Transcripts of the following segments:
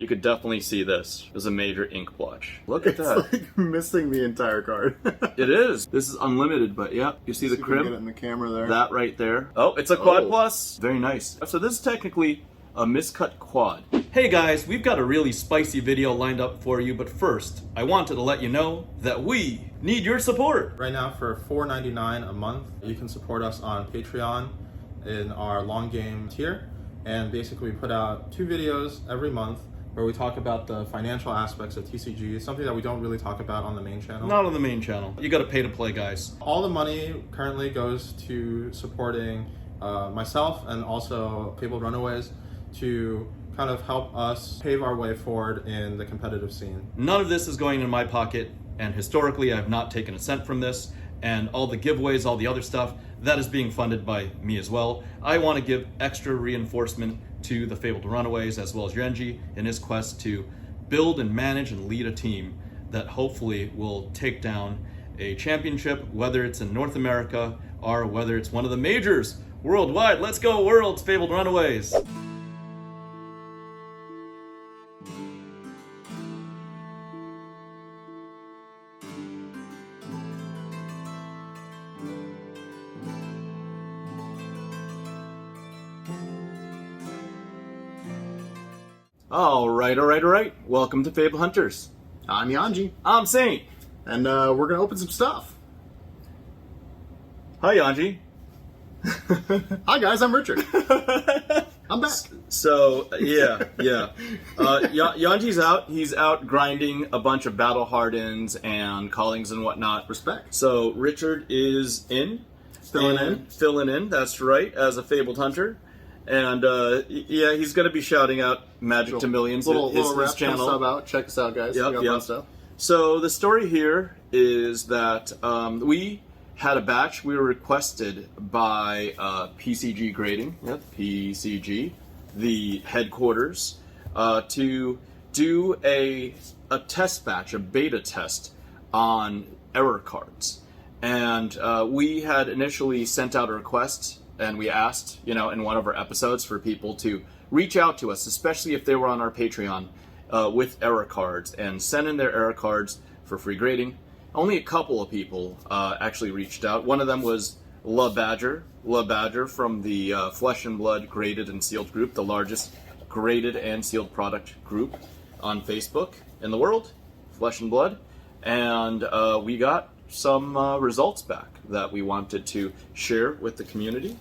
you could definitely see this as a major ink blotch. Look at that. It's like missing the entire card. It is. This is unlimited, but yeah, you see the crimp? Get it in the camera there. That right there. Oh, it's a quad plus. Very nice. So this is technically a miscut quad. Hey guys, we've got a really spicy video lined up for you, but first, I wanted to let you know that we need your support. Right now for $4.99 a month, you can support us on Patreon in our long game tier. And basically we put out 2 videos every month where we talk about the financial aspects of TCG, something that we don't really talk about on the main channel. Not on the main channel. You gotta pay to play, guys. All the money currently goes to supporting myself and also FaBled Runaways to kind of help us pave our way forward in the competitive scene. None of this is going in my pocket, and historically I've not taken a cent from this, and all the giveaways, all the other stuff, that is being funded by me as well. I want to give extra reinforcement to the FaBled Runaways as well as Renji in his quest to build and manage and lead a team that hopefully will take down a championship, whether it's in North America or whether it's one of the majors worldwide. Let's go Worlds, FaBled Runaways! All right. Welcome to FaBled Hunters. I'm Yanji. I'm Saint. And we're going to open some stuff. Hi, Yanji. Hi, guys. I'm Richard. I'm back. So, yeah. Yanji's out. He's out grinding a bunch of battle hardens and callings and whatnot. Respect. So, Richard is in. Filling in, that's right, as a FaBled Hunter. And yeah, he's going to be shouting out Magic to Millions. Little his rap channel. Sub out. Check us out, guys. Yep, we got fun stuff. So the story here is that we had a batch. We were requested by PCG Grading, PCG, the headquarters, to do a test batch, a beta test on error cards. And we had initially sent out a request. And we asked, in one of our episodes for people to reach out to us, especially if they were on our Patreon, with error cards and send in their error cards for free grading. Only a couple of people actually reached out. One of them was La Badger from the Flesh+Blood graded and sealed group, the largest graded and sealed product group on Facebook in the world, Flesh+Blood. And we got some results back that we wanted to share with the community.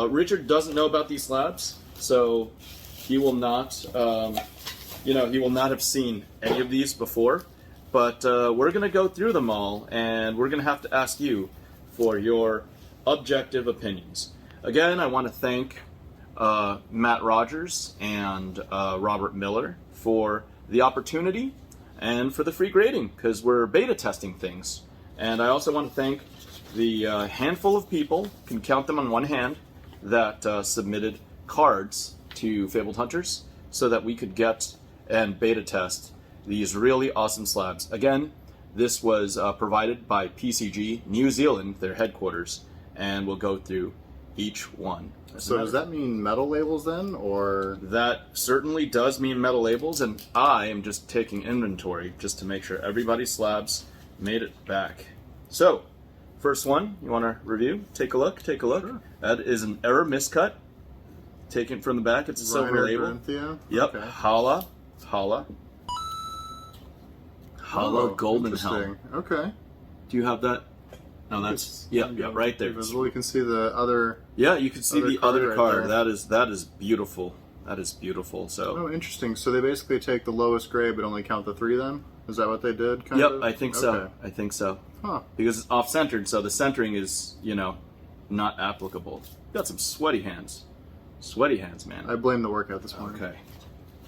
Richard doesn't know about these slabs, so he will not, he will not have seen any of these before. But we're going to go through them all, and we're going to have to ask you for your objective opinions. Again, I want to thank Matt Rogers and Robert Miller for the opportunity and for the free grading, because we're beta testing things. And I also want to thank the handful of people, can count them on one hand, that submitted cards to FaBled Hunters so that we could get and beta test these really awesome slabs. Again, this was provided by PCG New Zealand, their headquarters, and we'll go through each one. So does that mean metal labels then, or? That certainly does mean metal labels, and I am just taking inventory just to make sure everybody's slabs made it back. So, first one, you want to review? Take a look. Sure. That is an error miscut. Taken from the back. It's a silver label. Granthia? Yep. Okay. Hala Golden Helm. Okay. Do you have that? No, that's yeah, right there. Visible. You can see the other. Yeah, you can see the other card. Right that is beautiful. That is beautiful. So. Oh, interesting. So they basically take the lowest grade, but only count the 3 then? Is that what they did? Kind of? I think so. Okay. I think so. Huh. Because it's off-centered, so the centering is, not applicable. Got some sweaty hands. Sweaty hands, man. I blame the workout this morning. Okay.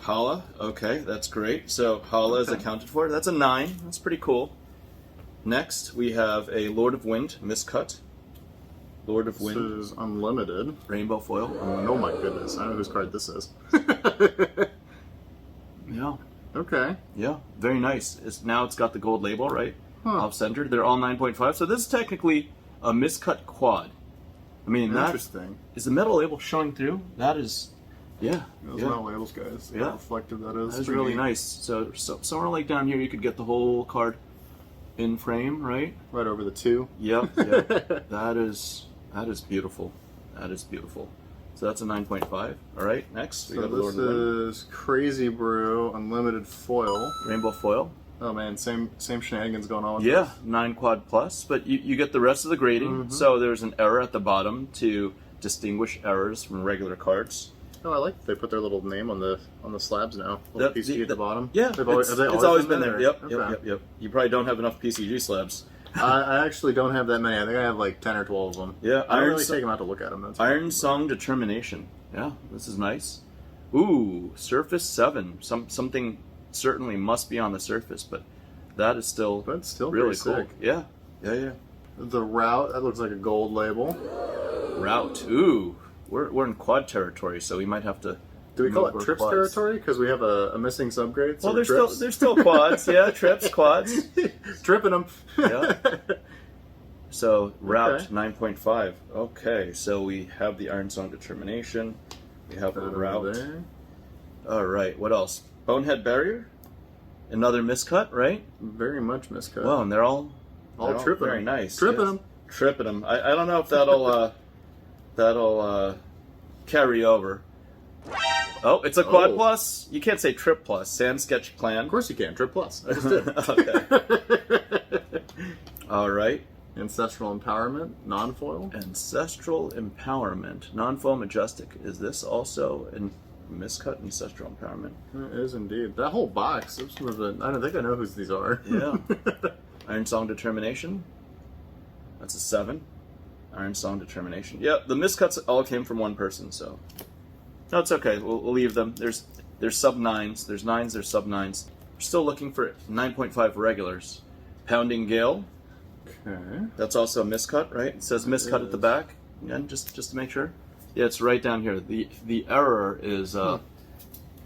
Hala, okay, that's great. So Hala is accounted for. That's a 9. That's pretty cool. Next, we have a Lord of Wind miscut. Lord of Wind. This is unlimited. Rainbow foil. Oh my goodness, I know whose card this is. Yeah. Okay. Yeah, very nice. Now it's got the gold label, right? Huh. Off-centered. They're all 9.5. So this is technically a miscut quad. I mean, Interesting. Is the metal label showing through? That is Yeah. Those yeah. metal labels, guys. Yeah. How reflective that is. That's Pretty really neat. nice. So somewhere like down here, you could get the whole card in frame, right? Right over the 2. Yep. Yep. that is beautiful. That is beautiful. So that's a 9.5. All right. Next, we So got Lord this of the Wind. is Crazy Brew Unlimited Foil. Rainbow foil. Oh man, same shenanigans going on with Yeah, this. 9 quad plus, but you get the rest of the grading. So there's an error at the bottom to distinguish errors from regular cards. Oh, I like that they put their little name on the slabs now. Little PCG at the bottom. Yeah, They've always, have they it's always been there. or- Yep, Okay. yep. You probably don't have enough PCG slabs. I actually don't have that many. I think I have like 10 or 12 of them. Yeah, I don't Iron really So- take them out to look at them. That's Iron Song Determination. Yeah, this is nice. Ooh, Surface 7. Something certainly must be on the surface, but that is still, But it's still really pretty cool. sick. Yeah, yeah. The Route, that looks like a gold label. Route. Ooh, we're in quad territory, so we might have to. Do we call move it our Trips quads. territory? Because we have a missing subgrade. So Well, trips. there's still quads. Yeah, trips, quads. Tripping them. Yeah. So route Okay. 9.5. Okay, so we have the Iron Song Determination. We have a route. There. All right, what else? Bonehead Barrier. Another miscut, right? Very much miscut. Well, and they're all tripping very them. nice. Tripping yes. them. Tripping them. I don't know if that'll carry over. Oh, it's a quad Oh. plus. You can't say trip plus. Sand Sketch Plan. Of course you can. Trip plus. I just did. Okay. All right. Ancestral Empowerment, non-foil. Ancestral Empowerment. Non-foil Majestic. Is this also in miscut Ancestral Empowerment? It is indeed. That whole box. I don't think I know whose these are. Yeah. Iron Song Determination. That's a 7. Iron Song Determination. Yeah, the miscuts all came from one person, so no, it's okay. We'll leave them. There's sub 9s. There's 9s. There's sub 9s. We're still looking for 9.5 regulars. Pounding Gale. Okay. That's also a miscut, right? It says miscut at the back. Again, just to make sure. Yeah, it's right down here. The error is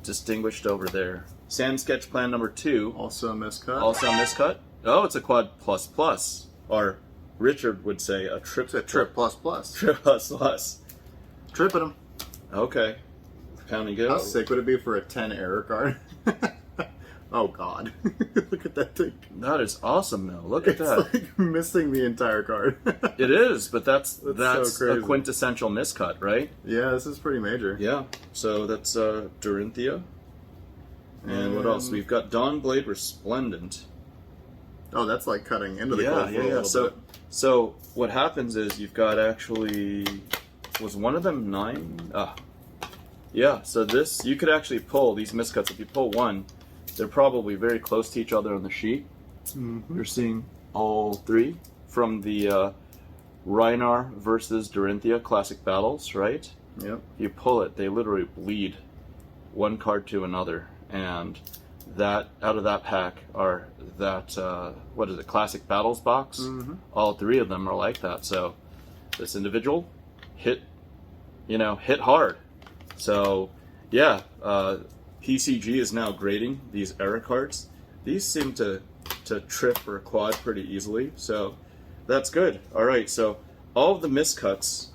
distinguished over there. Sand Sketch Plan number 2. Also a miscut. Also a miscut. Oh, it's a quad plus plus. Or Richard would say a trip. It's a trip plus plus. Trip plus plus. Tripping them. Okay. Pounding Gale. How sick would it be for a 10 error card? Oh god. Look at that thing. That is awesome, though. Look at It's that. like missing the entire card. It is, but that's so a crazy. quintessential miscut, right? Yeah, this is pretty major. Yeah. So that's Dorinthia. And what else? We've got Dawnblade Resplendent. Oh, that's like cutting into the Yeah, gold yeah, for a yeah. little bit. So what happens is you've got actually, was one of them 9? Yeah. So this, you could actually pull these miscuts. If you pull one, they're probably very close to each other on the sheet. Mm-hmm. You're seeing all 3 from the Rhinar versus Dorinthia classic battles, right? Yep. If you pull it, they literally bleed one card to another, and that out of that pack are that what is it, classic battles box. Mhm. All 3 of them are like that. So this individual hit hard. So yeah, PCG is now grading these error cards. These seem to trip or quad pretty easily, so that's good. All right, so all of the miscuts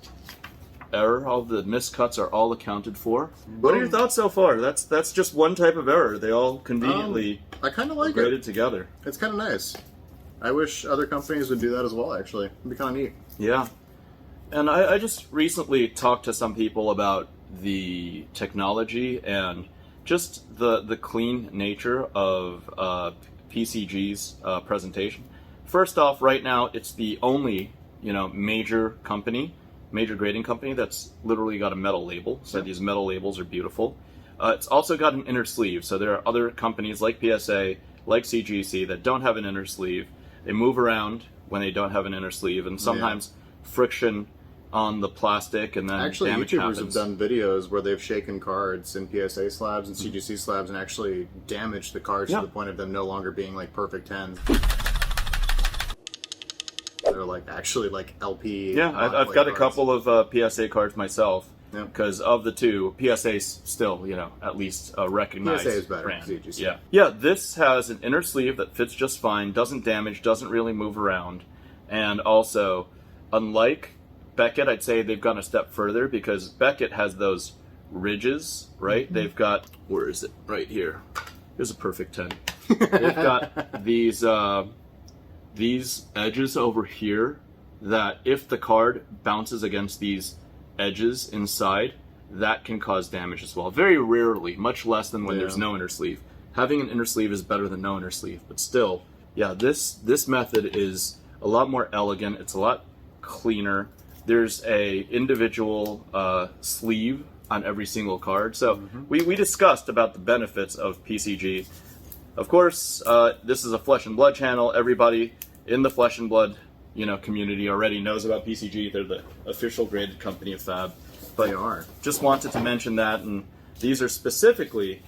all of the miscuts are all accounted for. What are your thoughts so far? That's just one type of error. They all conveniently I kind of like graded it. together. It's kind of nice. I wish other companies would do that as well, actually. It'd be kind of neat. Yeah. And I just recently talked to some people about the technology and just the clean nature of PCG's presentation. First off, right now, it's the only major grading company that's literally got a metal label. So these metal labels are beautiful. It's also got an inner sleeve. So there are other companies like PSA, like CGC that don't have an inner sleeve. They move around when they don't have an inner sleeve, and sometimes friction on the plastic and then Actually, damage YouTubers happens. have done videos where they've shaken cards in PSA slabs and CGC slabs and actually damaged the cards Yeah. to the point of them no longer being like perfect 10s. They're like actually like LP. Yeah, I've got a cards. couple of PSA cards myself. Yeah. Because of the 2, PSA's still, at least a recognized PSA is better brand. than CGC. Yeah. Yeah, this has an inner sleeve that fits just fine, doesn't damage, doesn't really move around. And also, unlike Beckett, I'd say they've gone a step further because Beckett has those ridges, right? They've got, where is it? Right here. Here's a perfect 10. They've got these edges over here that if the card bounces against these edges inside, that can cause damage as well. Very rarely, much less than when there's no inner sleeve. Having an inner sleeve is better than no inner sleeve, but still, yeah, this method is a lot more elegant. It's a lot cleaner. There's a individual sleeve on every single card. So we discussed about the benefits of PCG. Of course, this is a Flesh and Blood channel. Everybody in the Flesh and Blood, community already knows about PCG. They're the official graded company of FaB. But They are. Just wanted to mention that, and these are specifically,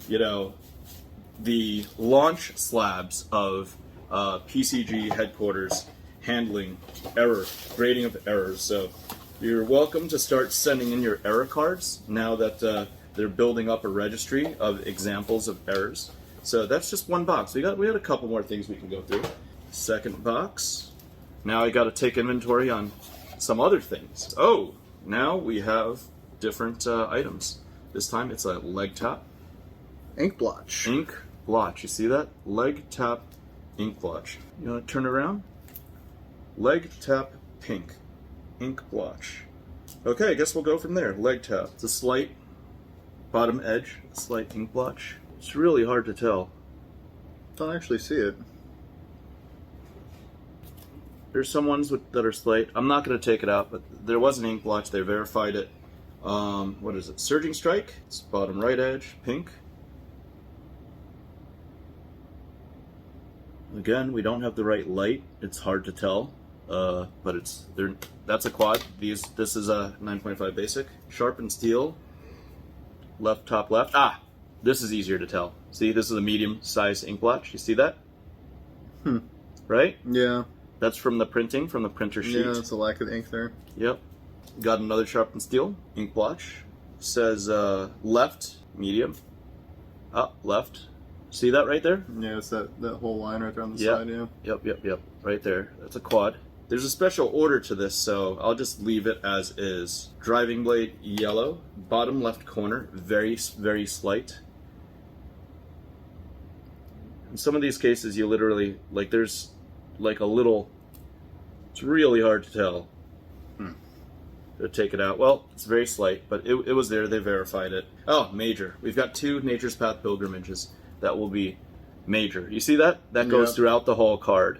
the launch slabs of PCG headquarters handling grading of errors. So you're welcome to start sending in your error cards now that they're building up a registry of examples of errors. So that's just one box. We had a couple more things we can go through. Second box. Now I got to take inventory on some other things. Oh, now we have different items. This time it's a leg tap. Ink blotch. Ink blotch. You see that? Leg tap ink blotch. You want to turn around? Leg tap pink. Ink blotch. Okay, I guess we'll go from there. Leg tap. It's a slight bottom edge, a slight ink blotch. It's really hard to tell. Don't actually see it. There's some ones that are slight. I'm not going to take it out, but there was an ink blotch. They verified it. What is it? Surging strike. It's bottom right edge, pink. Again, we don't have the right light. It's hard to tell, but it's there. That's a quad. This is a 9.5 basic. Sharpened steel. Left top left. This is easier to tell. See, this is a medium size ink blotch. You see that? Right? Yeah. That's from the printing, from the printer sheet. Yeah, it's a lack of ink there. Yep. Got another sharpened steel ink blotch. Says left, medium. Left. See that right there? Yeah, it's that whole line right there on the Yep. side, yeah. Yep. Right there. That's a quad. There's a special order to this, so I'll just leave it as is. Driving blade yellow, bottom left corner, very, very slight. In some of these cases, you literally, there's a little, it's really hard to tell. To take it out. Well, it's very slight, but it was there. They verified it. Oh, major. We've got 2 Nature's Path pilgrimages that will be major. You see that? That goes throughout the whole card.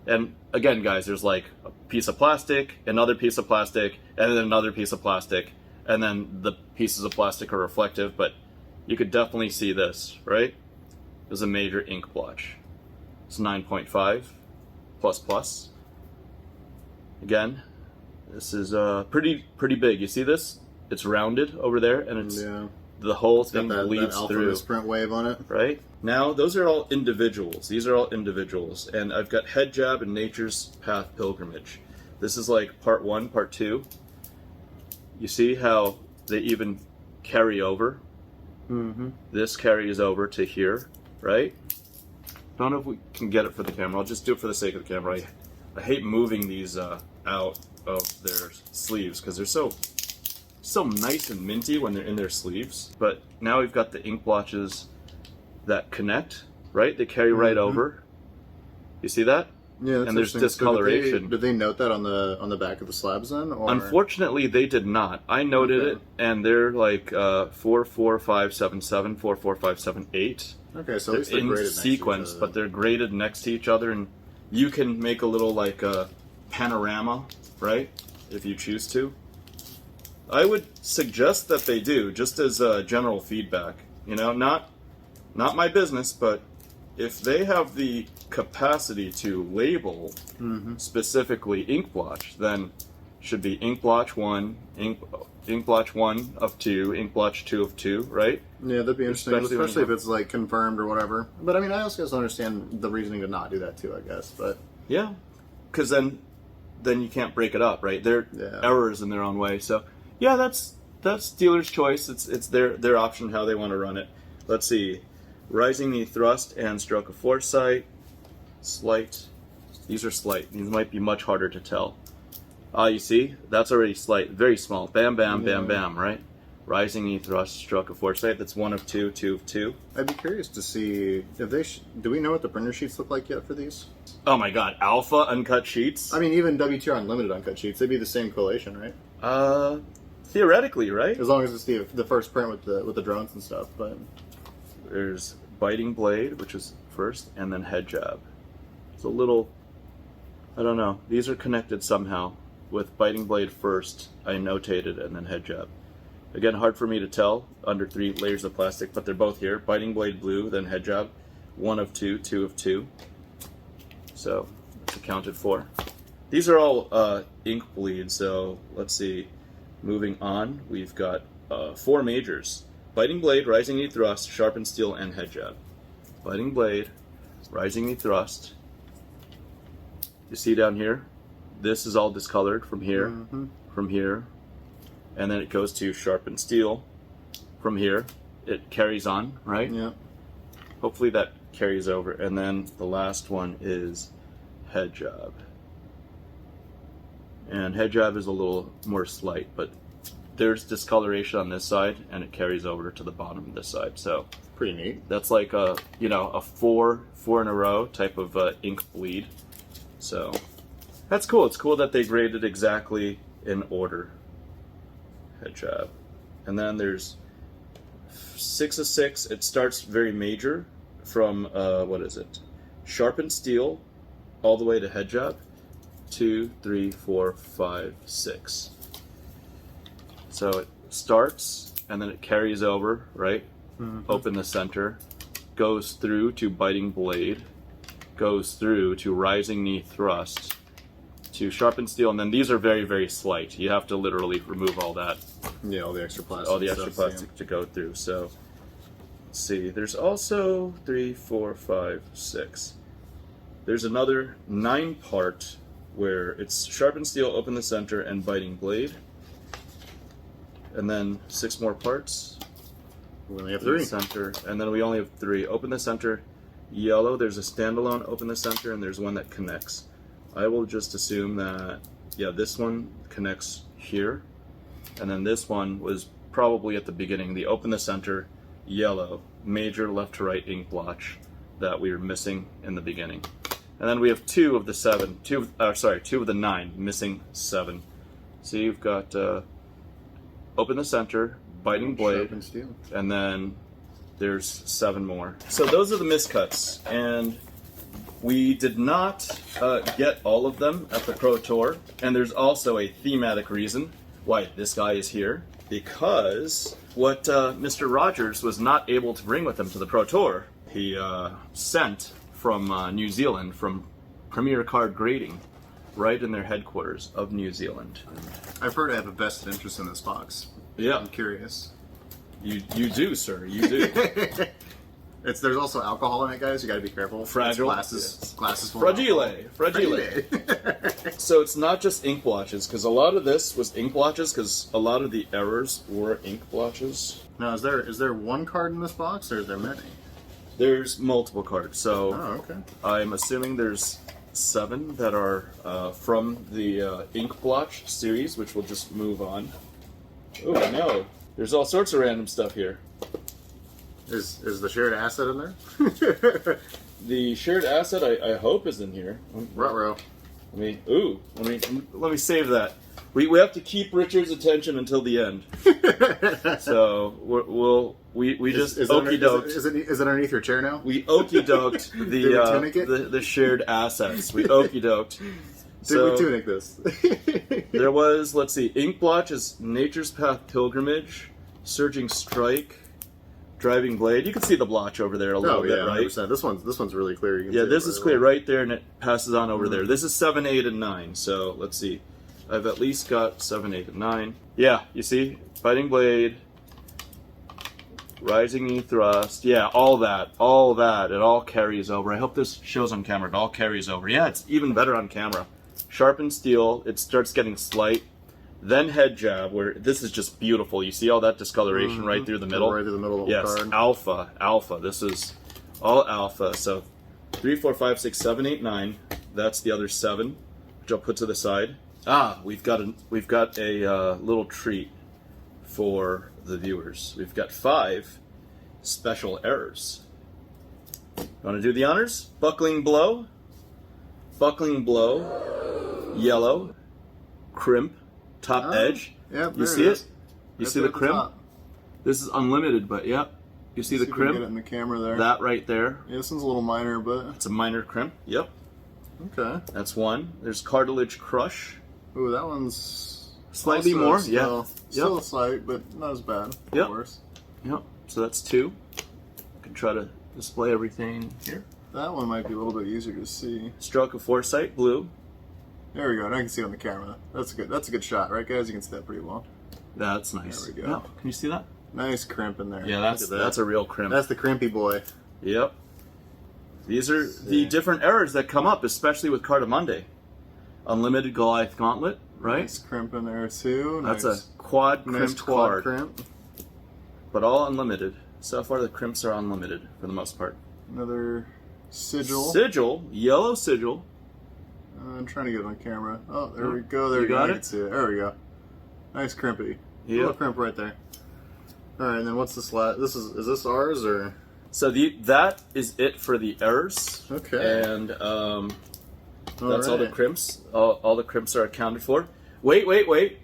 And again, guys, there's like a piece of plastic, another piece of plastic, and then another piece of plastic. And then the pieces of plastic are reflective, but you could definitely see this, right? There's a major ink blotch. It's 9.5 plus. Again, this is pretty big. You see this? It's rounded over there, and it's the whole thing bleeds that through. Misprint wave on it. Right? Now, those are all individuals. These are all individuals. And I've got Head Jab and Nature's Path Pilgrimage. This is like part 1, part 2. You see how they even carry over? This carries over to here, right? Don't know if we can get it for the camera. I'll just do it for the sake of the camera. I hate moving these out of their sleeves because they're so nice and minty when they're in their sleeves. But now we've got the ink blotches that connect, right? They carry right over. You see that? Yeah, that's and there's interesting. discoloration. So did they note that on the back of the slabs then? Or? Unfortunately, they did not. I noted it, and they're like 44577, 44578. Okay, so at least they're in graded sequence, next to each other. but they're graded next to each other, and you can make a little like a panorama, right? If you choose to. I would suggest that they do, just as general feedback. Not my business, but if they have the capacity to label specifically ink blotch, then should be ink blotch 1, ink blotch 1 of 2, ink blotch 2 of 2, right? Yeah, that'd be interesting, Especially especially if it's like confirmed or whatever. But I mean, I also understand the reasoning to not do that too, I guess. But yeah, because then you can't break it up, right? They're errors in their own way. So yeah, that's dealer's choice. It's their option how they want to run it. Let's see, rising knee thrust and stroke of foresight, slight. These are slight. These might be much harder to tell. You see, that's already slight, very small. Bam, bam, bam, bam, right? rising knee thrust, stroke of foresight. That's 1 of 2, 2 of 2. I'd be curious to see if they. Do we know what the printer sheets look like yet for these? Oh my god, alpha uncut sheets? I mean, even WTR Unlimited uncut sheets, they'd be the same collation, right? Theoretically, right? As long as it's the first print with the drones and stuff. But There's biting blade, which is first, and then head jab. It's a little, I don't know. These are connected somehow. With biting blade first, I notated, and then head jab. Again, hard for me to tell under 3 layers of plastic, but they're both here. Biting blade blue, then head jab. 1 of 2, 2 of 2. So it's accounted for. These are all ink bleeds, so let's see. Moving on, we've got 4 majors. Biting blade, rising knee thrust, sharpened steel, and head jab. Biting blade, rising knee thrust. You see down here? This is all discolored from here, from here. And then it goes to sharpened steel from here. It carries on, right? yeah. Hopefully that carries over. And then the last one is head jab. And head jab is a little more slight, but there's discoloration on this side, and it carries over to the bottom of this side. So Pretty neat. that's like a, you know, a four in a row type of ink bleed. So that's cool. It's cool that they graded exactly in order. Head jab. And then there's 6 of 6. It starts very major from, what is it? Sharpened steel all the way to head jab. 2, 3, 4, 5, 6. So it starts and then it carries over, right? Open the center, goes through to biting blade, goes through to rising knee thrust, to sharpened steel, and then these are very, very slight. You have to literally remove all that, Yeah, all the extra plastic. all the extra stuff, plastic to go through. So let's see. There's also 3, 4, 5, 6. There's another 9-part where it's sharpened steel, open the center, and biting blade. And then 6 more parts. We only have Open 3. the center, and then we only have 3. Open the center, yellow. There's a standalone open the center, and there's one that connects. I will just assume that, yeah, this one connects here, and then this one was probably at the beginning. The open the center, yellow, major left to right ink blotch that we were missing in the beginning. And then we have 2 of the 7, 2 of the 9, missing 7. So you've got open the center, biting blade, Sharpened steel. and then there's 7 more. So those are the miscuts, and we did not get all of them at the Pro Tour, and there's also a thematic reason why this guy is here, because what Mr. Rogers was not able to bring with him to the Pro Tour, he sent from New Zealand, from Premier Card Grading, right in their headquarters of New Zealand. I've heard I have a vested interest in this box. Yeah, I'm curious. you do, sir. You do. There's also alcohol in it, guys. You got to be careful. Fragile. Glasses full of Fragile. alcohol. Fragile. So it's not just ink blotches, because a lot of this was ink blotches, because a lot of the errors were ink blotches. Now, is there one card in this box, or is there many? There's multiple cards, so Oh, okay. I'm assuming there's 7 that are from the ink blotch series, which we'll just move on. Oh no, there's all sorts of random stuff here. Is the shared asset in there? The shared asset, I hope, is in here. Ruh-roh. Let me save that. We have to keep Richard's attention until the end. So we just okey doked. Is it underneath your chair now? We okey doked Did we tunic it? the shared assets. We okey doked. Did we tunic this? There was, let's see, ink blotch is Nature's Path Pilgrimage, Surging Strike, Driving Blade. You can see the blotch over there a little bit, right? 100%. This one's really clear. You can Yeah, see this it is really clear well. right there, and it passes on over there. This is 7, 8, and 9. So let's see. I've at least got 7, 8, and 9. Yeah, you see? Biting Blade, Rising Knee Thrust. Yeah, all that. It all carries over. I hope this shows on camera. It all carries over. Yeah, it's even better on camera. Sharpened Steel. It starts getting slight. Then Head Jab, where this is just beautiful. You see all that discoloration right through the middle? Right through the middle of the Yes, card. alpha. This is all alpha. So 3, 4, 5, 6, 7, 8, 9. That's the other 7, which I'll put to the side. We've got a little treat for the viewers. We've got 5 special errors. Want to do the honors? Buckling blow, yellow, crimp, top edge. Yep, you there see it it? is. You Right see there the at crimp? top. This is unlimited, but yep. You see the if we can crimp? get it in the camera there. That right there. Yeah, this one's a little minor, but It's a minor crimp. Yep. okay. That's one. There's cartilage crush. Ooh, that one's Slightly also more, still, yeah. Still Yep. slight, but not as bad. Yep. Of course. Yep. So that's 2. I can try to display everything here. That one might be a little bit easier to see. Stroke of foresight, blue. There we go. Now I can see it on the camera. That's good. That's a good shot, right, guys? You can see that pretty well. That's nice. There we go. Yeah. Can you see that? Nice crimp in there. Yeah, Look at that. that's a real crimp. That's the crimpy boy. Yep. These are the different errors that come up, especially with Cardamonde. Unlimited Goliath Gauntlet, right? Nice crimp in there too. That's nice, a quad nice crimped quad card, crimp. but all unlimited. So far, the crimps are unlimited for the most part. Another sigil. Sigil, yellow sigil. I'm trying to get it on camera. Oh, there we go. There You we go. got I it? can see it. There we go. Nice crimpy. Yep. Little crimp right there. All right, and then what's this last? This is this ours or? So that is it for the errors. Okay. And that's all the right. crimps. All the crimps are accounted for. Wait.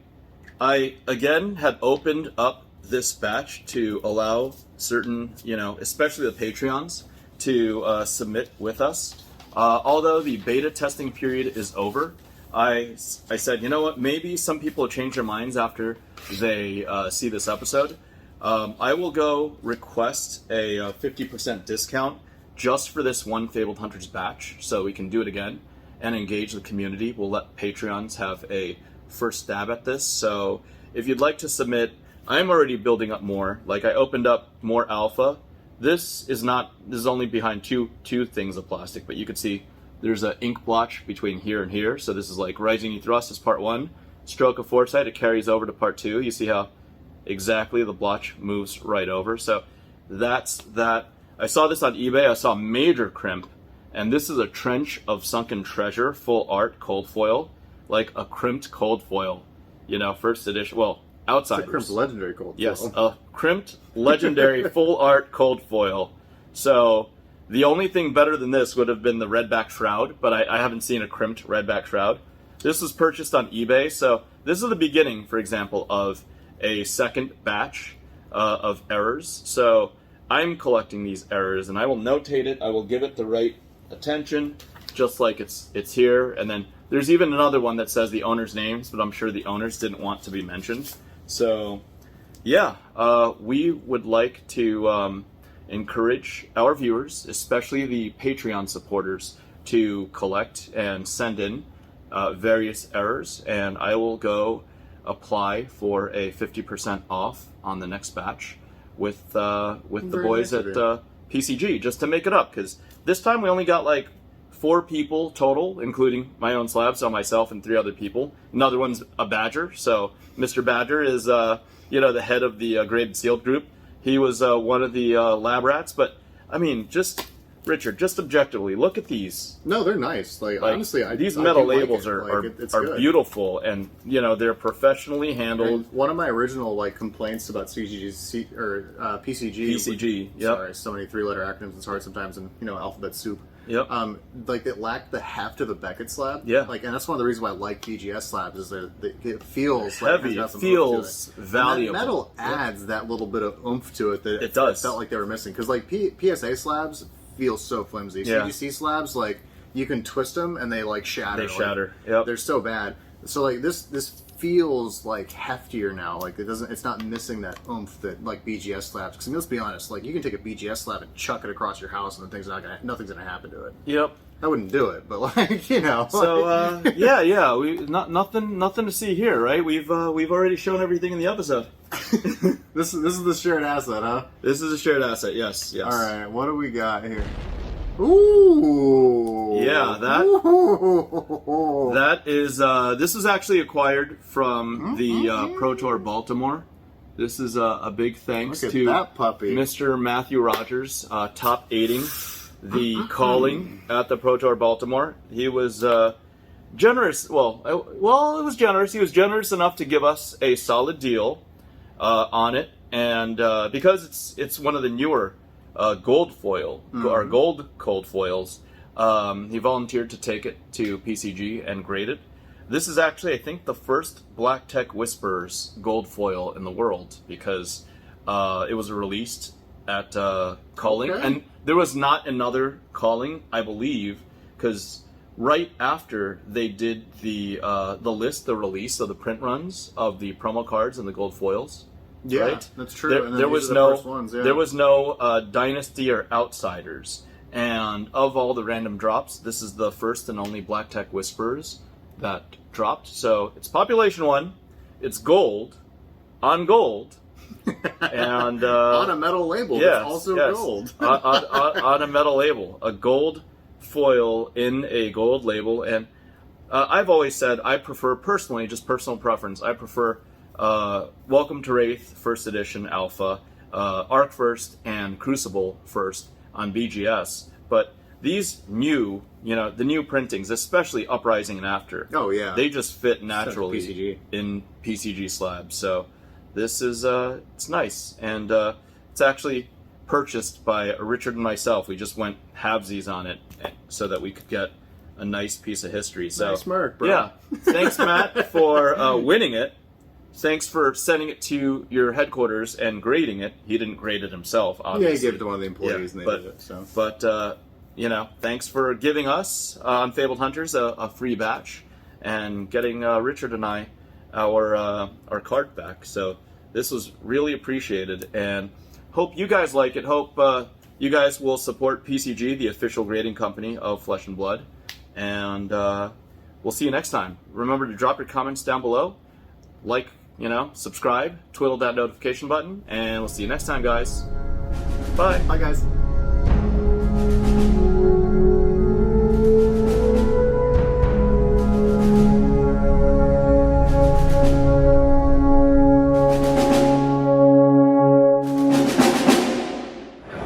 I again had opened up this batch to allow certain, especially the Patreons, to submit with us. Although the beta testing period is over, I said, you know what, maybe some people change their minds after they see this episode. I will go request a 50% discount just for this one Fabled Hunters batch, so we can do it again and engage the community. We'll let Patreons have a first stab at this. So if you'd like to submit, I'm already building up more. Like, I opened up more alpha. This is only behind two things of plastic, but you can see there's an ink blotch between here and here. So this is like Rising Thrust is part 1. Stroke of Foresight, it carries over to part 2. You see how exactly the blotch moves right over. So that's that. I saw this on eBay. I saw major crimp, and this is a Trench of Sunken Treasure full art cold foil, like a crimped cold foil, first edition. Well, outsiders. It's a crimped legendary cold. Yes, foil. a crimped legendary full art cold foil. So the only thing better than this would have been the redback shroud, but I haven't seen a crimped redback shroud. This was purchased on eBay, so this is the beginning, for example, of a second batch of errors. So I'm collecting these errors, and I will notate it. I will give it the right attention, just like it's here. And then there's even another one that says the owner's names, but I'm sure the owners didn't want to be mentioned. So yeah, we would like to encourage our viewers, especially the Patreon supporters, to collect and send in various errors, and I will go apply for a 50% off on the next batch with the boys nice at PCG, just to make it up, because this time we only got like 4 people total, including my own slab, so myself and 3 other people. Another one's a Badger, so Mr. Badger is the head of the Graded Sealed group. He was one of the lab rats, but I mean, Richard, just objectively, look at these. No, they're nice. Like honestly, these I metal do like labels it. are good. beautiful, and they're professionally handled. And one of my original complaints about PCG. PCG, yep. Sorry, so many 3-letter acronyms. It's hard sometimes, and alphabet soup. Yep. It lacked the heft of the Beckett slab. Yeah. and that's one of the reasons why I like BGS slabs is that it feels heavy. Like it feels it. valuable. And that metal adds that little bit of oomph to it that it does. felt like they were missing. Because PSA slabs feel so flimsy. Yeah. CGC slabs, you can twist them and they shatter. They shatter. Yep. They're so bad. So this feels heftier now. It's not missing that oomph that BGS slabs. Because let's be honest, you can take a BGS slab and chuck it across your house and nothing's gonna happen to it. Yep. I wouldn't do it, but So yeah, we nothing to see here, right? We've already shown everything in the episode. This is the shared asset, huh? This is a shared asset. Yes. All right, what do we got here? Ooh. Yeah, that is. This was actually acquired from the Pro Tour Baltimore. This is a big thanks Look at to that puppy. Mr. Matthew Rogers, top aiding the calling at the Pro Tour Baltimore. He was generous. Well, it was generous. He was generous enough to give us a solid deal on it, and because it's one of the newer gold foil or gold cold foils, he volunteered to take it to PCG and grade it. This is actually, I think, the first Black Tech Whisperers gold foil in the world, because it was released at Calling, and there was not another Calling, I believe, because right after they did the release of the print runs of the promo cards and the gold foils. Yeah, right? that's true. There was no Dynasty or Outsiders, and of all the random drops, this is the first and only Black Tech Whisperers that dropped. So it's population 1, it's gold, on gold, and on a metal label. Yes, that's also yes. gold. on a metal label, a gold foil in a gold label. And I've always said I prefer, personally, just personal preference, I prefer Welcome to Wraith First Edition Alpha, Arc First, and Crucible First on BGS. But these new, the new printings, especially Uprising and After, they just fit naturally PCG. in PCG slabs. So this is it's nice, and it's actually purchased by Richard and myself. We just went halvesies on it so that we could get a nice piece of history. So nice merc, bro. Yeah, thanks Matt for winning it. Thanks for sending it to your headquarters and grading it. He didn't grade it himself, obviously. Yeah, he gave it to one of the employees, and they did it. So. But thanks for giving us on FaBled Hunters a free batch and getting Richard and I our card back. So this was really appreciated, and hope you guys like it. Hope you guys will support PCG, the official grading company of Flesh and Blood, and we'll see you next time. Remember to drop your comments down below, like, subscribe, twiddle that notification button, and we'll see you next time, guys. Bye. Bye, guys.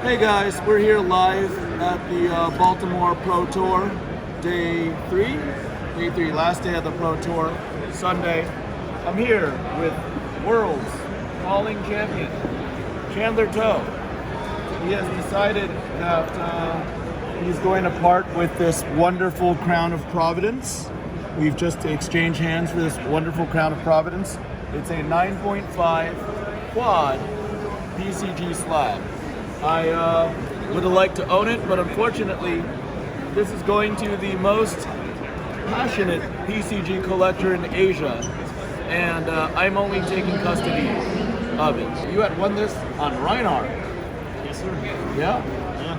Hey guys, we're here live at the Baltimore Pro Tour, day 3, last day of the Pro Tour, Sunday. I'm here with world's calling champion, Chandler Toe. He has decided that he's going to part with this wonderful Crown of Providence. We've just exchanged hands for this wonderful Crown of Providence. It's a 9.5 quad PCG slab. I would have liked to own it, but unfortunately, this is going to the most passionate PCG collector in Asia, and I'm only taking custody of it. You had won this on Reinhardt. Yes, sir. Yeah?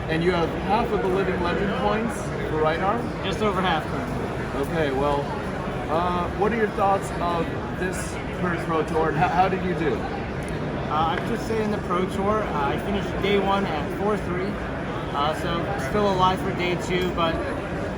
And you have half of the Living Legend points for Reinhardt? Just over half currently. Okay, well, what are your thoughts of this current Pro Tour, and how did you do? I just say in the Pro Tour, I finished day 1 at 4-3, so still alive for day 2, but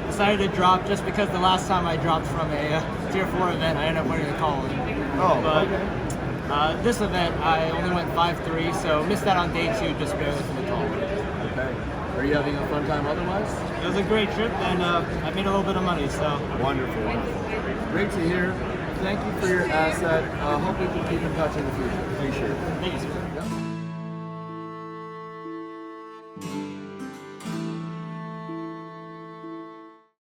decided to drop just because the last time I dropped from a Tier 4 event, I ended up winning the calling. Oh, but, okay. This event, I only went 5-3, so missed that on day 2, just barely for the call. Okay. Are you having a fun time otherwise? It was a great trip, and I made a little bit of money, so. Wonderful. Great to hear. Thank you for your asset. Hope we can keep in touch in the future. Appreciate it. Thank you, sir. Yeah.